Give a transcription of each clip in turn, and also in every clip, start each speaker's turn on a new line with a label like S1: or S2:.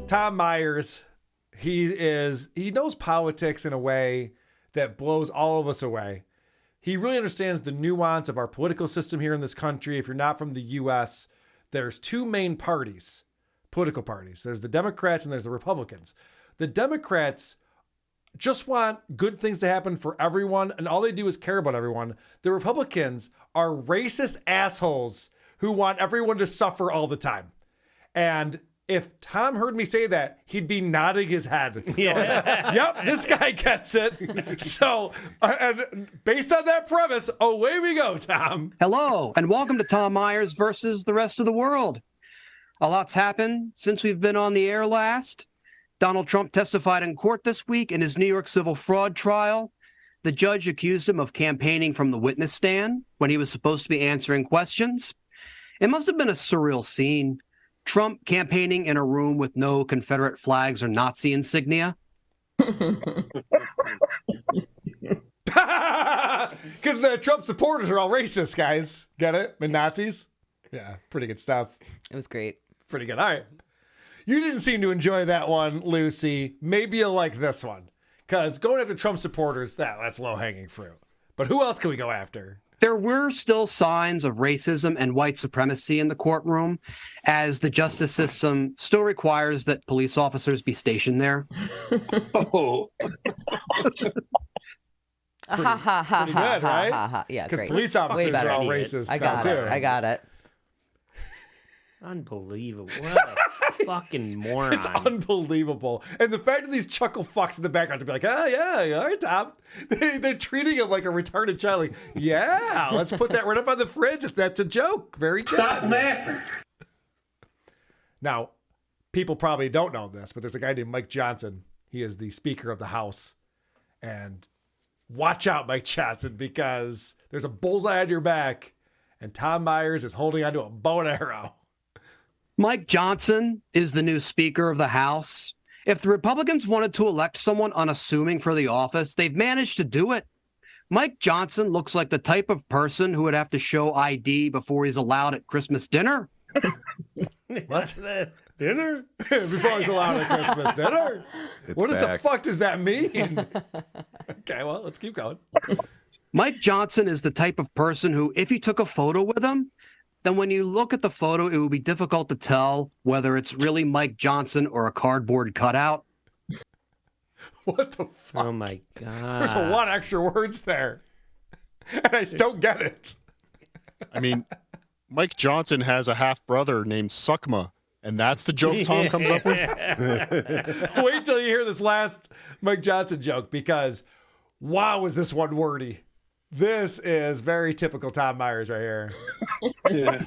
S1: Tom Myers, he knows politics in a way that blows all of us away. He really understands the nuance of our political system here in this country. If you're not from the U.S., there's two main parties, political parties. There's the Democrats and there's the Republicans. The Democrats just want good things to happen for everyone, and all they do is care about everyone. The Republicans are racist assholes who want everyone to suffer all the time. And if Tom heard me say that, he'd be nodding his head. Yeah. Yep, this guy gets it. So, and based on that premise, away we go, Tom.
S2: Hello, and welcome to Tom Myers versus the rest of the world. A lot's happened since we've been on the air last. Donald Trump testified in court this week in his New York civil fraud trial. The judge accused him of campaigning from the witness stand when he was supposed to be answering questions. It must have been a surreal scene. Trump campaigning in a room with no Confederate flags or Nazi insignia.
S1: Because the Trump supporters are all racist, guys. Get it? And Nazis? Yeah, pretty good stuff.
S3: It was great.
S1: Pretty good. All right. You didn't seem to enjoy that one, Lucy. Maybe you'll like this one. Because going after Trump supporters, that's low-hanging fruit. But who else can we go after?
S2: There were still signs of racism and white supremacy in the courtroom, as the justice system still requires that police officers be stationed there.
S1: Oh. Pretty good, right?
S3: Yeah,
S1: because
S3: great.
S1: police officers are all racist.
S3: I got it. I got it.
S4: Unbelievable. What a fucking moron.
S1: It's unbelievable. And the fact that these chuckle fucks in the background to be like, oh, yeah, all right, Tom. They're treating him like a retarded child. Like, yeah, let's put that right up on the fridge. That's a joke. Very good.
S5: Stop laughing.
S1: Now, people probably don't know this, but there's a guy named Mike Johnson. He is the Speaker of the House. And watch out, Mike Johnson, because there's a bullseye on your back, and Tom Myers is holding onto a bow and arrow.
S2: Mike Johnson is the new Speaker of the House. If the Republicans wanted to elect someone unassuming for the office, they've managed to do it. Mike Johnson looks like the type of person who would have to show ID before he's allowed at Christmas dinner.
S1: What? Dinner? Before he's allowed at Christmas dinner? What the fuck does that mean? Okay, well, let's keep going.
S2: Mike Johnson is the type of person who, if you took a photo with him, then when you look at the photo, it would be difficult to tell whether it's really Mike Johnson or a cardboard cutout.
S1: What the fuck?
S4: Oh, my God.
S1: There's a lot of extra words there. And I just don't get it.
S6: I mean, Mike Johnson has a half-brother named Suckma, and that's the joke Tom comes up with?
S1: Wait till you hear this last Mike Johnson joke, because wow, is this one wordy. This is very typical Tom Myers right here.
S2: Yeah.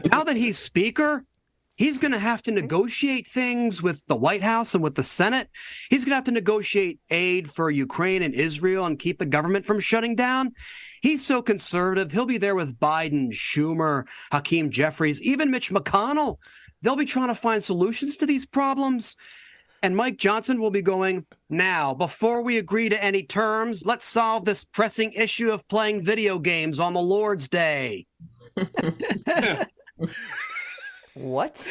S2: Now that he's Speaker, he's going to have to negotiate things with the White House and with the Senate. He's going to have to negotiate aid for Ukraine and Israel and keep the government from shutting down. He's so conservative. He'll be there with Biden, Schumer, Hakeem Jeffries, even Mitch McConnell. They'll be trying to find solutions to these problems. And Mike Johnson will be going, now, before we agree to any terms, let's solve this pressing issue of playing video games on the Lord's Day.
S3: What?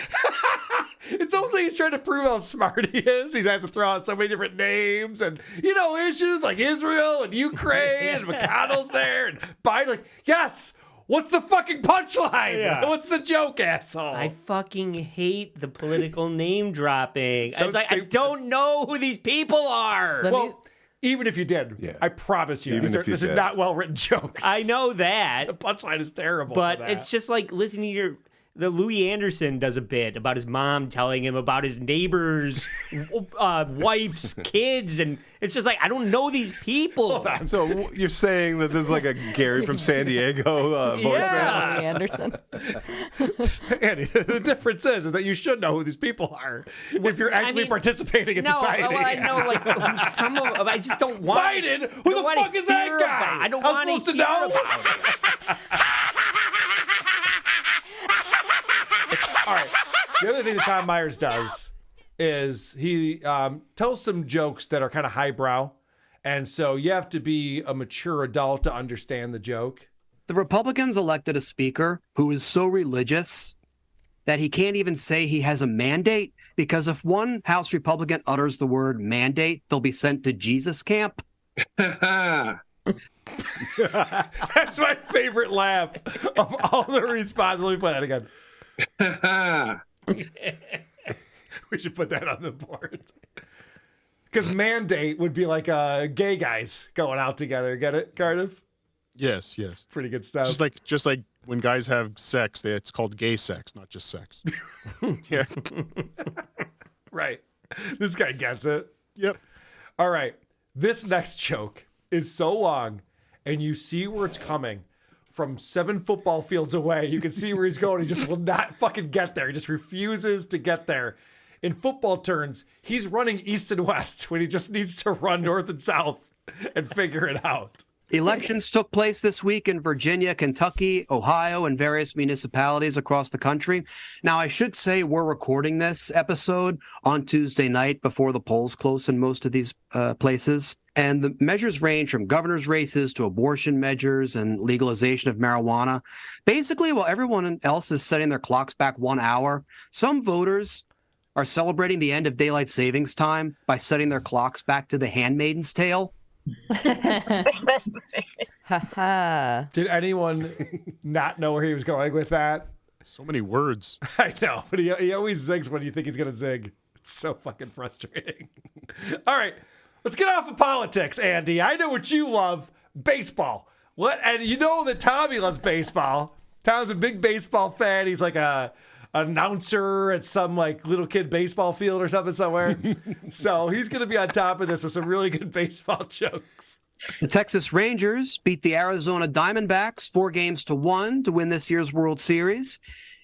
S1: It's almost like he's trying to prove how smart he is. He has to throw out so many different names and, issues like Israel and Ukraine and McConnell's there and Biden. Like, yes, what's the fucking punchline?
S4: Yeah.
S1: What's the joke, asshole?
S4: I fucking hate the political name dropping.
S1: So
S4: I
S1: stupid.
S4: don't know who these people are.
S1: Even if you did, I promise you,
S6: Even if you
S1: this is
S6: did.
S1: not well-written jokes.
S4: I know that.
S1: The punchline is terrible.
S4: But
S1: for that.
S4: it's just like listening to the Louis Anderson does a bit about his mom telling him about his neighbor's wife's kids, and it's just like, I don't know these people.
S6: So you're saying that this is like a Gary from San Diego voicemail?
S4: Yeah.
S3: Louis Anderson.
S1: Andy, the difference is that you should know who these people are if you're actually participating in society.
S4: Well, I know, like, some of them, I just don't want
S1: Biden? Who the fuck is that guy?
S4: I don't
S1: I'm
S4: want
S1: supposed to know. All right. The other thing that Tom Myers does is he tells some jokes that are kind of highbrow. And so you have to be a mature adult to understand the joke.
S2: The Republicans elected a speaker who is so religious that he can't even say he has a mandate because if one House Republican utters the word mandate, they'll be sent to Jesus camp.
S1: That's my favorite laugh of all the responses. Let me play that again. We should put that on the board. Because mandate would be like gay guys going out together. Get it, Cardiff?
S6: Yes, yes.
S1: Pretty good stuff.
S6: Just like when guys have sex, it's called gay sex, not just sex. Yeah.
S1: Right. This guy gets it.
S6: Yep.
S1: All right. This next joke is so long, and you see where it's coming from 7 football fields away. You can see where he's going. He just will not fucking get there. He just refuses to get there. In football terms, he's running east and west when he just needs to run north and south and figure it out.
S2: Elections took place this week in Virginia, Kentucky, Ohio, and various municipalities across the country. Now, I should say we're recording this episode on Tuesday night before the polls close in most of these places. And the measures range from governor's races to abortion measures and legalization of marijuana. Basically, while everyone else is setting their clocks back 1 hour, some voters are celebrating the end of daylight savings time by setting their clocks back to The Handmaid's Tale.
S3: Haha.
S1: Did anyone not know where he was going with that?
S6: So many words.
S1: I know, but he always zigs when you think he's going to zig. It's so fucking frustrating. All right, let's get off of politics, Andy. I know what you love, baseball. And you know that Tommy loves baseball. Tom's a big baseball fan. He's like an announcer at some like little kid baseball field or something somewhere. So he's going to be on top of this with some really good baseball jokes.
S2: The Texas Rangers beat the Arizona Diamondbacks 4-1 to win this year's World Series.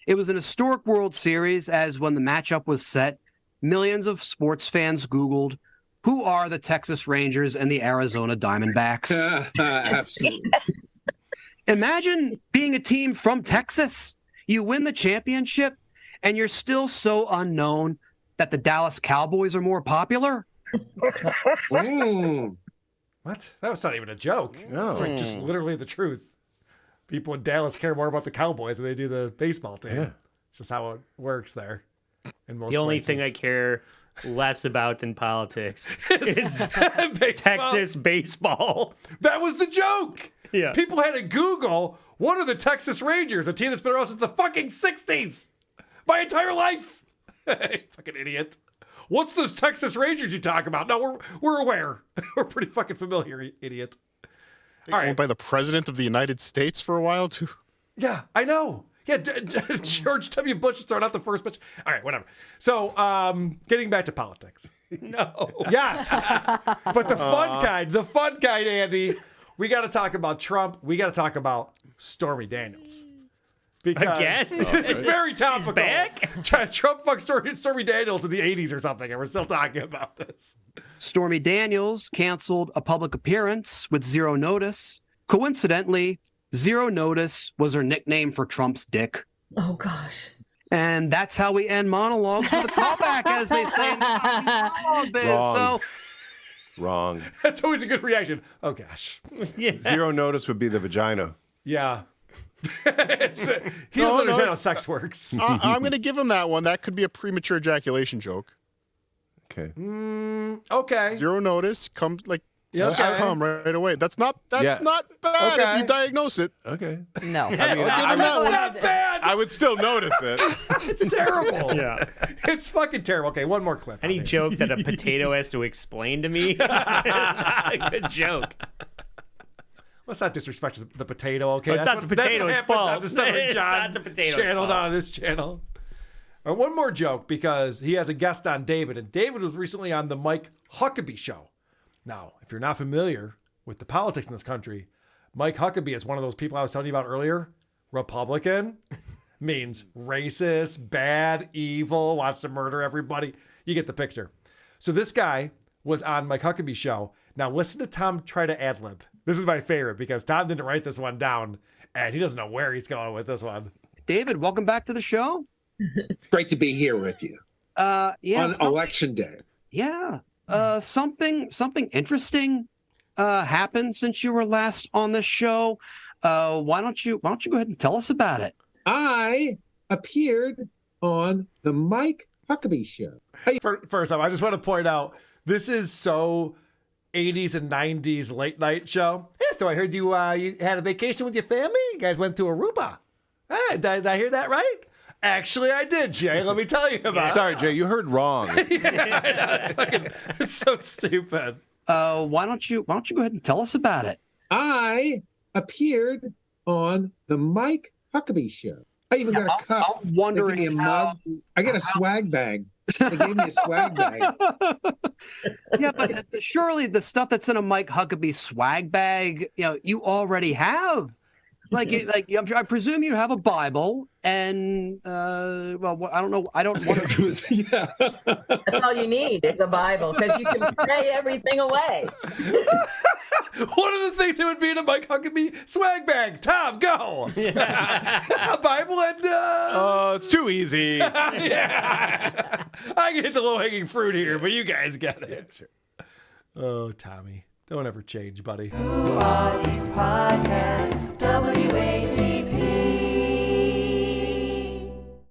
S2: It was an historic World Series as when the matchup was set, millions of sports fans Googled, who are the Texas Rangers and the Arizona Diamondbacks?
S5: Absolutely.
S2: Imagine being a team from Texas. You win the championship, and you're still so unknown that the Dallas Cowboys are more popular.
S5: Mm.
S1: What? That was not even a joke.
S7: No.
S1: It's like just literally the truth. People in Dallas care more about the Cowboys than they do the baseball team.
S7: Yeah.
S1: It's just how it works there. In most
S4: The only
S1: places.
S4: thing I care less about than politics is
S1: Baseball.
S4: Texas baseball.
S1: That was the joke.
S4: Yeah.
S1: People had to Google, what are the Texas Rangers? A team that's been around since the fucking 60s. My entire life. Fucking idiot. What's this Texas Rangers you talk about? No, we're aware. We're pretty fucking familiar, idiot. All right.
S6: Owned by the President of the United States for a while, too.
S1: Yeah, I know. Yeah, George W. Bush is throwing out the first pitch. All right, whatever. So, getting back to politics.
S4: No.
S1: Yes. But the fun kind, Andy, we got to talk about Trump. We got to talk about Stormy Daniels. Because
S4: Again?
S1: it's very topical.
S4: back?
S1: Trump fucked Stormy Daniels in the 80s or something, and we're still talking about this.
S2: Stormy Daniels canceled a public appearance with zero notice. Coincidentally, Zero Notice was her nickname for Trump's dick.
S8: Oh, gosh.
S2: And that's how we end monologues with a callback, as they say in the monologue biz.
S7: Wrong.
S2: So
S7: Wrong.
S1: That's always a good reaction. Oh, gosh.
S4: Yeah.
S7: Zero notice would be the vagina.
S1: Yeah. He doesn't understand how sex works.
S6: I'm going to give him that one. That could be a premature ejaculation joke.
S7: Okay.
S1: Okay.
S6: Zero notice, come like
S1: Yeah,
S6: just
S1: okay.
S6: come right away. That's not
S7: Yeah.
S6: not bad
S1: Okay.
S6: if you diagnose it.
S7: Okay.
S3: No.
S7: I mean,
S6: I'll give him
S7: I
S6: that
S7: would,
S6: one.
S1: Not bad.
S7: I would still notice it.
S1: It's terrible.
S4: Yeah.
S1: It's fucking terrible. Okay, one more clip.
S4: Any joke that a potato has to explain to me is not a good joke.
S1: Let's not disrespect the potato, okay?
S4: Well, it's not the potato's
S1: happens on
S4: fault.
S1: the Stuff
S4: It's
S1: John
S4: not the potato's
S1: channel,
S4: fault.
S1: not on this channel. One more joke, because he has a guest on David, and David was recently on the Mike Huckabee show. Now, if you're not familiar with the politics in this country, Mike Huckabee is one of those people I was telling you about earlier. Republican means racist, bad, evil, wants to murder everybody. You get the picture. So this guy was on Mike Huckabee's show. Now listen to Tom try to ad-lib. This is my favorite because Tom didn't write this one down and he doesn't know where he's going with this one.
S2: David, welcome back to the show.
S5: Great to be here with you
S2: Yeah,
S5: on election day.
S2: something interesting happened since you were last on the show. Why don't you go ahead and tell us about it?
S5: I appeared on the Mike Huckabee Show.
S1: First off, I just want to point out this is so 80s and 90s late night show. Yeah, so I heard you had a vacation with your family. You guys went to Aruba. Did I hear that right? Actually, I did, Jay. Let me tell you about it.
S7: Sorry, Jay, you heard wrong.
S1: It's so stupid.
S2: Why don't you go ahead and tell us about it?
S5: I appeared on the Mike Huckabee Show. I even got a cup.
S2: I'm wondering
S5: They gave me a mug. I got a swag bag. They gave me a swag bag.
S2: Yeah, but surely the stuff that's in a Mike Huckabee swag bag, you already have. I presume you have a Bible, and well, I don't know. I don't want to.
S5: Yeah.
S8: That's all you need is a Bible, because you can pray everything away.
S1: One of the things that would be in a Mike Huckabee swag bag. Tom, go. A Bible and
S7: It's too easy.
S1: yeah. I can hit the low-hanging fruit here, but you guys got it. Oh, Tommy, don't ever change, buddy.
S9: Who are these podcasts?